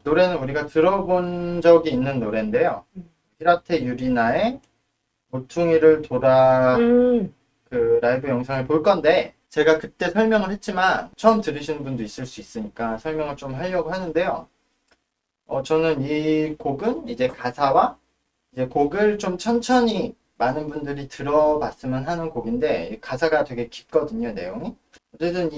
노래는 우리가 들어본 적이 있는 노래인데요. 히라테 유리나의 모퉁이를 돌아 그 라이브 영상을 볼 건데, 제가 그때 설명을 했지만 처음 들으시는 분도 있을 수 있으니까 설명을 좀 하려고 하는데요. 저는 이 곡은 이제 가사와 이제 곡을 좀 천천히 많은 분들이 들어봤으면 하는 곡인데, 가사가 되게 깊거든요, 내용이. 어쨌든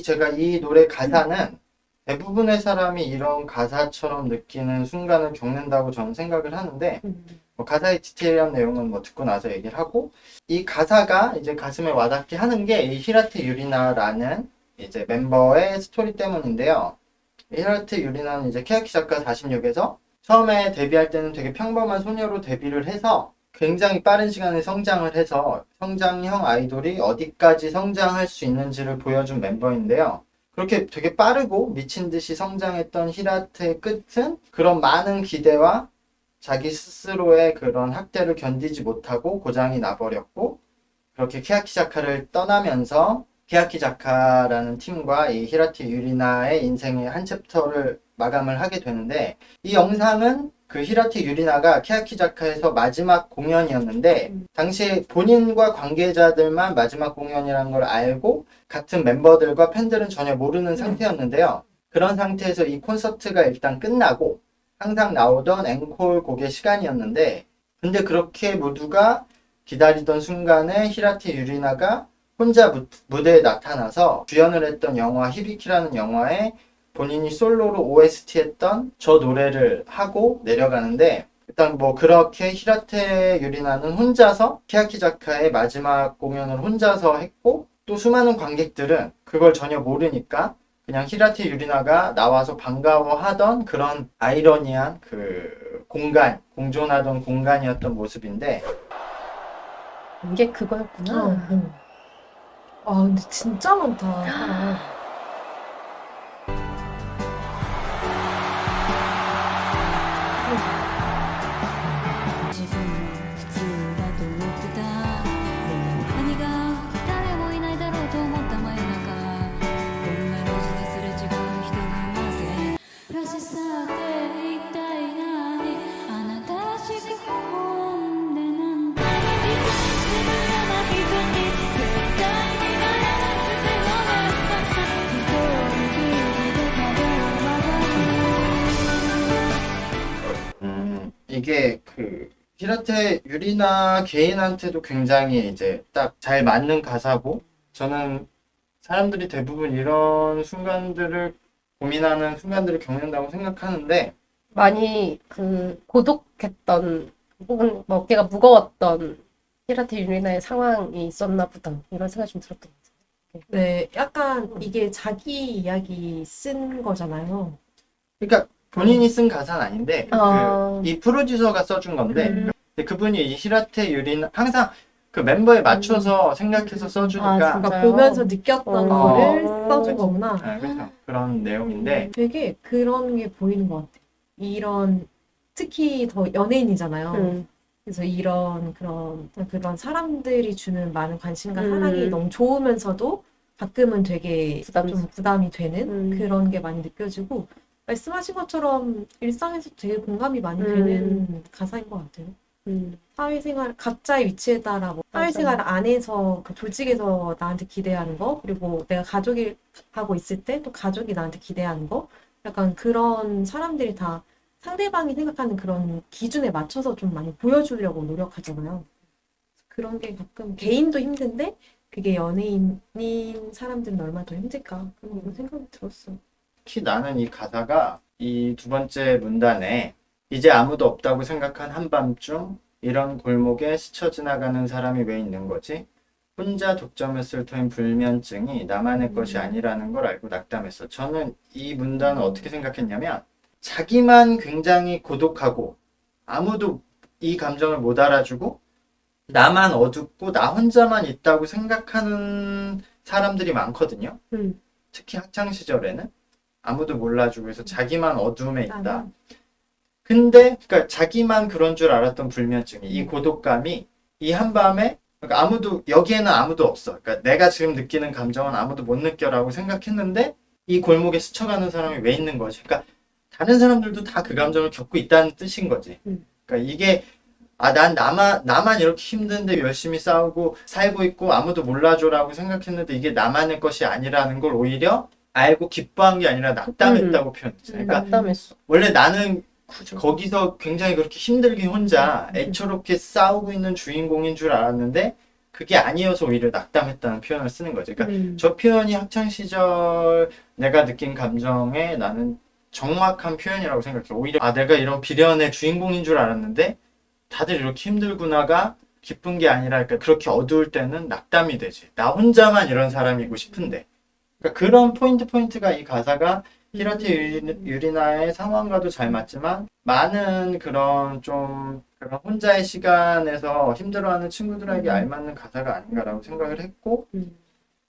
제가 이 노래 가사는 대부분의 사람이 이런 가사처럼 느끼는 순간을 겪는다고 저는 생각을 하는데, 뭐 가사의 디테일한 내용은 뭐 듣고 나서 얘기를 하고, 이 가사가 이제 가슴에 와닿게 하는 게 이 히라테 유리나라는 이제 멤버의 스토리 때문인데요. 히라테 유리나는 이제 케야키 작가 46에서 처음에 데뷔할 때는 되게 평범한 소녀로 데뷔를 해서 굉장히 빠른 시간에 성장을 해서 성장형 아이돌이 어디까지 성장할 수 있는지를 보여준 멤버인데요. 그렇게 되게 빠르고 미친 듯이 성장했던 히라테의 끝은 그런 많은 기대와 자기 스스로의 그런 학대를 견디지 못하고 고장이 나버렸고, 그렇게 케야키 자카를 떠나면서 케야키 자카라는 팀과 이 히라테 유리나의 인생의 한 챕터를 마감을 하게 되는데, 이 영상은 그 히라테 유리나가 케야키 자카에서 마지막 공연이었는데, 당시에 본인과 관계자들만 마지막 공연이라는 걸 알고 같은 멤버들과 팬들은 전혀 모르는 상태였는데요. 그런 상태에서 이 콘서트가 일단 끝나고 항상 나오던 앵콜 곡의 시간이었는데, 근데 그렇게 모두가 기다리던 순간에 히라테 유리나가 혼자 무대에 나타나서 주연을 했던 영화 히비키라는 영화에 본인이 솔로로 OST 했던 저 노래를 하고 내려가는데, 일단 뭐 그렇게 히라테 유리나는 혼자서 케야키자카의 마지막 공연을 혼자서 했고, 또 수많은 관객들은 그걸 전혀 모르니까 그냥 히라테 유리나가 나와서 반가워하던 그런 아이러니한 그 공존하던 공간이었던 모습인데, 이게 그거였구나. 아, 근데 진짜 많다, 사람. 이게 그 히라테 유리나 개인한테도 굉장히 이제 딱 잘 맞는 가사고, 저는 사람들이 대부분 이런 순간들을 고민하는 순간들을 겪는다고 생각하는데, 많이 그 고독했던 혹은 뭐 어깨가 무거웠던 히라테 유리나의 상황이 있었나 보다 이런 생각이 좀 들었던 것 같아요. 네, 약간 이게 자기 이야기 쓴 거잖아요. 그러니까 본인이 쓴 가사는 아닌데 아, 이 프로듀서가 써준 건데, 근데 그분이 이 히라테 유리나 항상 그 멤버에 맞춰서 생각해서 아, 써주니까, 진짜. 그러니까 진짜요? 보면서 느꼈던 어. 거를 써준 그치. 거구나. 그렇죠. 그런 내용인데, 되게 그런 게 보이는 것 같아. 이런, 특히 더 연예인이잖아요. 그래서 이런 그런 사람들이 주는 많은 관심과 사랑이 너무 좋으면서도 가끔은 되게 좀 부담이 되는 그런 게 많이 느껴지고, 말씀하신 것처럼 일상에서 되게 공감이 많이 되는 가사인 것 같아요. 사회생활, 각자의 위치에 따라 뭐 맞아요. 사회생활 안에서 그 조직에서 나한테 기대하는 거, 그리고 내가 가족이 하고 있을 때 또 가족이 나한테 기대하는 거, 약간 그런 사람들이 다 상대방이 생각하는 그런 기준에 맞춰서 좀 많이 보여주려고 노력하잖아요. 그런 게 가끔 개인도 힘든데 그게 연예인인 사람들은 얼마나 더 힘들까 그런 생각이 들었어. 특히 나는 이 가사가 이 두 번째 문단에 이제 아무도 없다고 생각한 한밤중 이런 골목에 스쳐 지나가는 사람이 왜 있는 거지? 혼자 독점했을 터인 불면증이 나만의 것이 아니라는 걸 알고 낙담했어. 저는 이 문단을 어떻게 생각했냐면, 자기만 굉장히 고독하고 아무도 이 감정을 못 알아주고 나만 어둡고 나 혼자만 있다고 생각하는 사람들이 많거든요. 특히 학창 시절에는 아무도 몰라주고 해서 자기만 어둠에 있다. 근데 그러니까 자기만 그런 줄 알았던 불면증이 이 고독감이 이 한밤에 그러니까 아무도 여기에는 아무도 없어. 그러니까 내가 지금 느끼는 감정은 아무도 못 느껴라고 생각했는데 이 골목에 스쳐가는 사람이 왜 있는 거지? 그러니까 다른 사람들도 다 그 감정을 겪고 있다는 뜻인 거지. 그러니까 이게 난 나만 이렇게 힘든데 열심히 싸우고 살고 있고 아무도 몰라줘라고 생각했는데 이게 나만의 것이 아니라는 걸 오히려 알고 기뻐한 게 아니라 낙담했다고 표현했지. 그러니까 낙담했어. 원래 나는 거기서 굉장히 그렇게 힘들게 혼자 애처롭게 싸우고 있는 주인공인 줄 알았는데 그게 아니어서 오히려 낙담했다는 표현을 쓰는 거지. 그러니까 저 표현이 학창 시절 내가 느낀 감정에 나는 정확한 표현이라고 생각해. 오히려 내가 이런 비련의 주인공인 줄 알았는데 다들 이렇게 힘들구나가 기쁜 게 아니라 그러니까 그렇게 어두울 때는 낙담이 되지. 나 혼자만 이런 사람이고 싶은데. 그러니까 그런 포인트가 이 가사가 히라테 유리나의 상황과도 잘 맞지만 많은 그런 좀 그런 혼자의 시간에서 힘들어하는 친구들에게 알맞는 가사가 아닌가라고 생각을 했고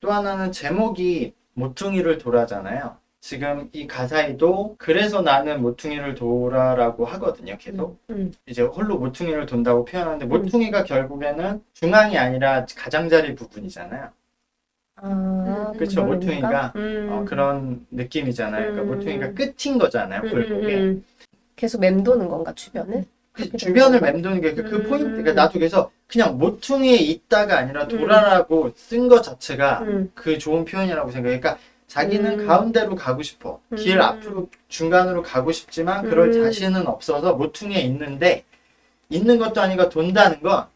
또 하나는 제목이 모퉁이를 돌아잖아요. 지금 이 가사에도 그래서 나는 모퉁이를 돌아라고 하거든요. 계속 이제 홀로 모퉁이를 돈다고 표현하는데 모퉁이가 결국에는 중앙이 아니라 가장자리 부분이잖아요. 그렇죠. 모퉁이가 그런 느낌이잖아요. 그러니까 모퉁이가 끝인 거잖아요. 골목에. 계속 맴도는 건가 주변을? 주변을 맴도는 게 그 포인트. 그러니까 나도 그래서 그냥 모퉁이에 있다가 아니라 돌아라고 쓴 것 자체가 그 좋은 표현이라고 생각해. 그러니까 자기는 가운데로 가고 싶어. 길 앞으로 중간으로 가고 싶지만 그럴 자신은 없어서 모퉁이에 있는데 있는 것도 아니고 돈다는 건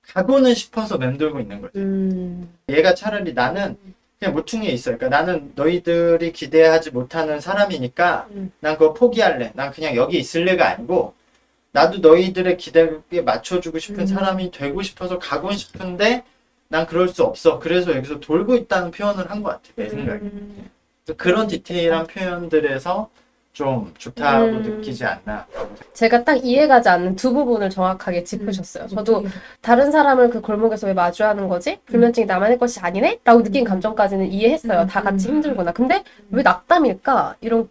가고는 싶어서 맴돌고 있는 거지. 얘가 차라리 나는 그냥 모퉁이에 있어. 그러니까 나는 너희들이 기대하지 못하는 사람이니까 난 그거 포기할래. 난 그냥 여기 있을래가 아니고 나도 너희들의 기대에 맞춰주고 싶은 사람이 되고 싶어서 가고 싶은데 난 그럴 수 없어. 그래서 여기서 돌고 있다는 표현을 한 것 같아. 내 생각에. 그런 디테일한 표현들에서 좀 좋다고 느끼지 않나. 제가 딱 이해가지 않는 두 부분을 정확하게 짚으셨어요. 저도 다른 사람을 그 골목에서 왜 마주하는 거지? 불면증이 나만의 것이 아니네? 라고 느낀 감정까지는 이해했어요. 다 같이 힘들구나. 근데 왜 낙담일까? 이런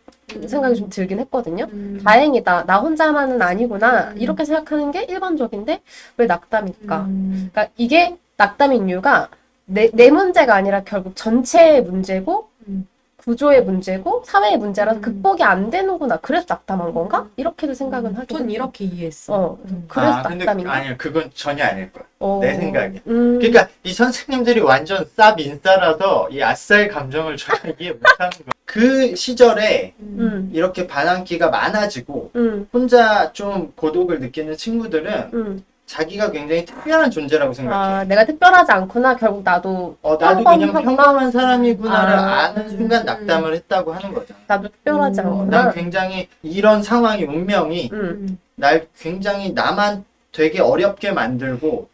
생각이 좀 들긴 했거든요. 다행이다. 나 혼자만은 아니구나. 이렇게 생각하는 게 일반적인데 왜 낙담일까? 그러니까 이게 낙담인 이유가 내 문제가 아니라 결국 전체의 문제고 구조의 문제고 사회의 문제라서 극복이 안 되는구나. 그래서 낙담한 건가? 이렇게도 생각은 하긴 전 했어요. 이렇게 이해했어. 그래서 근데 낙담인가? 아니요. 그건 전혀 아닐 거야. 내 생각에. 그러니까 그러니까 이 선생님들이 완전 쌉 인싸라서 이 아싸의 감정을 전혀 이해 못하는 거야. 그 시절에 이렇게 반항기가 많아지고 혼자 좀 고독을 느끼는 친구들은 자기가 굉장히 특별한 존재라고 생각해. 내가 특별하지 않구나. 결국 나도 나도 그냥 평범한 사람이구나를 아. 아는 순간 낙담을 했다고 하는 거잖아. 나도 특별하지 않구나. 난 굉장히 이런 상황이 운명이 날 굉장히 나만 되게 어렵게 만들고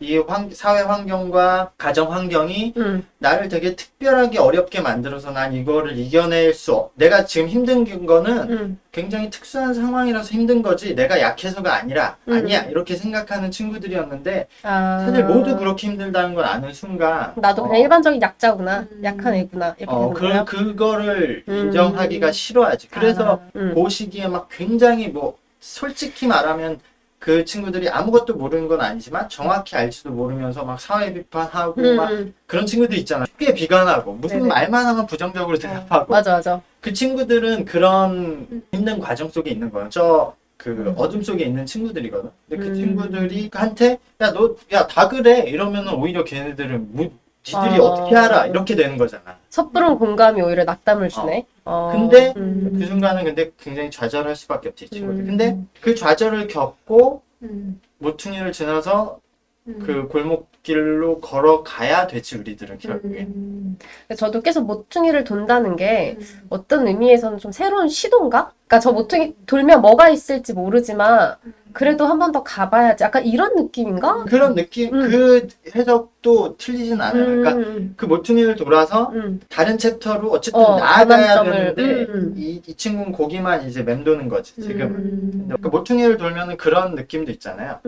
이 사회 환경과 가정 환경이 나를 되게 특별하게 어렵게 만들어서 난 이거를 이겨낼 내가 지금 힘든 거는 굉장히 특수한 상황이라서 힘든 거지 내가 약해서가 아니라 아니야 이렇게 생각하는 친구들이었는데 사실 모두 그렇게 힘들다는 걸 아는 순간 나도 그냥 일반적인 약자구나. 약한 애구나. 이렇게 되는 거야. 그거를 인정하기가 싫어하지. 그래서 그 시기에 막 굉장히 뭐 솔직히 말하면 그 친구들이 아무것도 모르는 건 아니지만 정확히 알지도 모르면서 막 사회 비판하고 막 그런 친구들 있잖아. 쉽게 비관하고 무슨 네네. 말만 하면 부정적으로 대답하고 맞아. 그 친구들은 그런 힘든 과정 속에 있는 거예요. 그 어둠 속에 있는 친구들이거든. 근데 그 친구들이 한테 야 다 그래 이러면은 오히려 걔네들은 니들이 어떻게 알아 이렇게 되는 거잖아. 섣부른 공감이 오히려 낙담을 주네. 근데 그 순간은 근데 굉장히 좌절할 수밖에 없지 친구들. 근데 그 좌절을 겪고 모퉁이를 지나서 그 골목길로 걸어가야 되지 우리들은 결국에. 저도 계속 모퉁이를 돈다는 게 어떤 의미에서는 좀 새로운 시도인가? 그러니까 저 모퉁이 돌면 뭐가 있을지 모르지만 그래도 한 번 더 가봐야지. 약간 이런 느낌인가? 그런 느낌, 그 해석도 틀리진 않아요. 그러니까 그 모퉁이를 돌아서 다른 챕터로 어쨌든 나아가야 전환점을, 되는데 이 친구는 거기만 이제 맴도는 거지 지금. 그 모퉁이를 돌면은 그런 느낌도 있잖아요.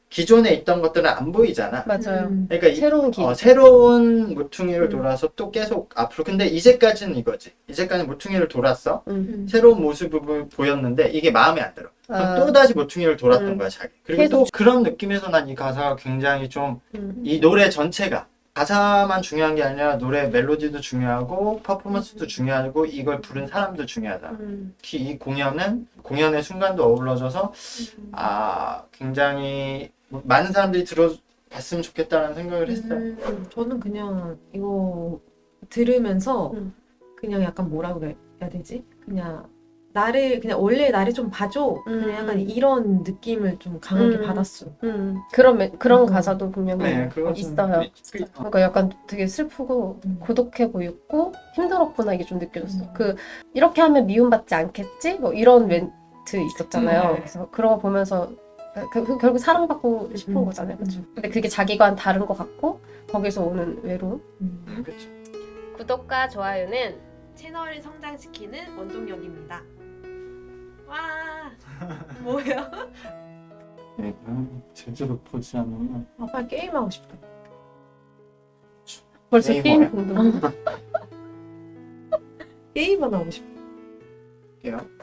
기존에 있던 것들은 안 보이잖아. 맞아요. 그러니까 새로운 길. 새로운 모퉁이를 돌아서 또 계속 앞으로. 근데 이제까지는 이거지. 이제까지 모퉁이를 돌았어. 새로운 모습을 보였는데 이게 마음에 안 들어. 그럼 또 다시 모퉁이를 돌았던 거야 자기. 그리고 계속. 또 그런 느낌에서 난 이 가사가 굉장히 좀 이 노래 전체가 가사만 중요한 게 아니라 노래 멜로디도 중요하고 퍼포먼스도 중요하고 이걸 부른 사람도 중요하다. 특히 이 공연의 순간도 어우러져서 굉장히 많은 사람들이 들어봤으면 좋겠다는 생각을 했어요. 저는 그냥 이거 들으면서 그냥 약간 뭐라 그래야 되지? 그냥 원래 나를 좀 봐줘. 그냥 약간 이런 느낌을 좀 강하게 받았어. 그런 가사도 분명히 네, 그건 있어요. 그러니까 약간 되게 슬프고 고독해 보였고 힘들었구나 이게 좀 느껴졌어. 이렇게 하면 미움받지 않겠지? 뭐 이런 멘트 있었잖아요. 그래서 그런 거 보면서 결국 사랑받고 싶은 거잖아요. 그렇죠? 근데 그게 자기과는 다른 것 같고 거기서 오는 외로움. 그렇죠. 구독과 좋아요는 채널을 성장시키는 원동력입니다. 와, 뭐야? 제대로 보지 않으면 빨리 게임하고 싶다. 벌써 게임 게임 뭐야? 공동. 게임만 하고 싶다. 게요.